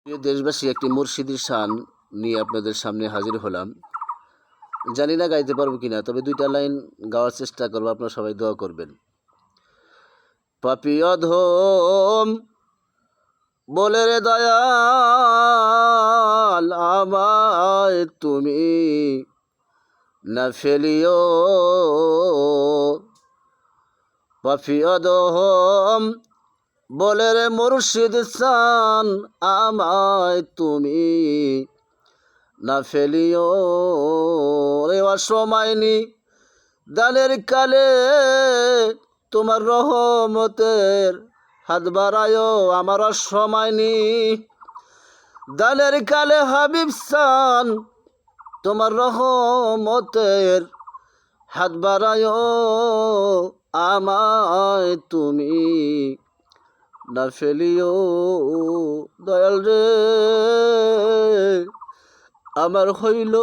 প্রিয় দেশবাসী, একটি মুর্শিদির শান নিয়ে আপনাদের সামনে হাজির হলাম। জানি না গাইতে পারবো কিনা, তবে দুইটা লাইন গাওয়ার চেষ্টা করবো। আপনারা সবাই দোয়া করবেন। পাপী অধম বলে রে দয়াল, আমায় তুমি না ফেলিও। পাপী অধম বলে রে মুর্শিদ শান, আমায় তুমি না ফেলিও। রে অসময়নি দানের কালে তোমার রহমতের হাত বাড়ায়। আমার অসময়নি দানের কালে হাবিব শান, তোমার রহমতের হাত বাড়ায়। আমায় তুমি না ফেলিও। দয়াল রে, আমার হইল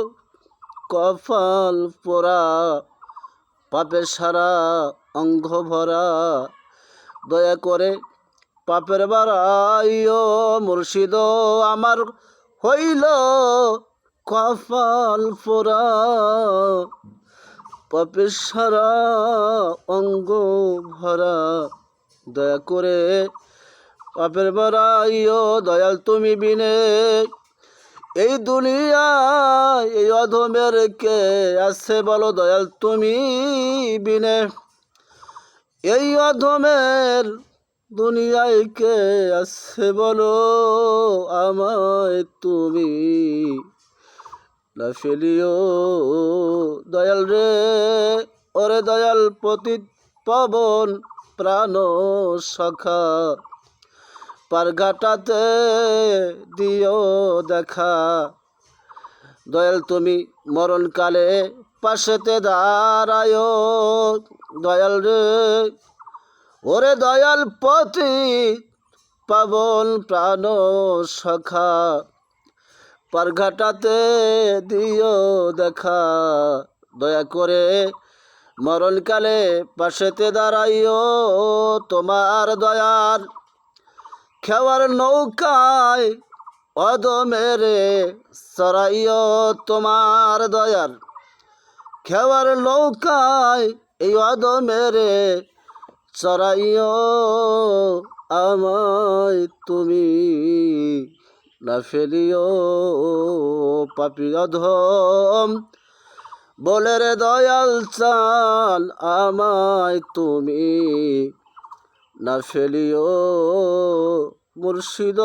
কপাল পোড়া, পাপের সারা অঙ্গ ভরা। দয়া করে পাপের বাড়াইও মুর্শিদ, আমার হইল কপাল পোড়া, পাপের সারা অঙ্গ ভরা। দয়া করে পাপের বাড়াইও দয়াল তুমি বিনে এই দুনিয়ায় এই অধমের কে আছে বলো। দয়াল তুমি বিনে এই অধমের দুনিয়ায় কে আছে বলো। আমায় তুমি না ফেলিও। দয়াল রে, ওরে দয়াল পতিত পাবন প্রাণ সখা, পারঘাটাতে দিও দেখা। দয়াল তুমি মরণকালে পাশেতে দাঁড়ায়। দয়াল রে, ওরে দয়াল পতিত পাবন প্রাণ সখা, পারঘাটাতে দিও দেখা। দয়া করে মরণকালে পাশেতে দাঁড়াইও, তোমার দয়ার খেওয়ার নৌকায় অধমেরে সরাইও। তোমার দয়ার খেওয়ার নৌকায় এই অধমেরে চড়াইও। আমায় তুমি না ফেলিও। পাপী অধম বলে রে দয়াল চাল, আমায় তুমি না ফেলিও মুর্শিদ।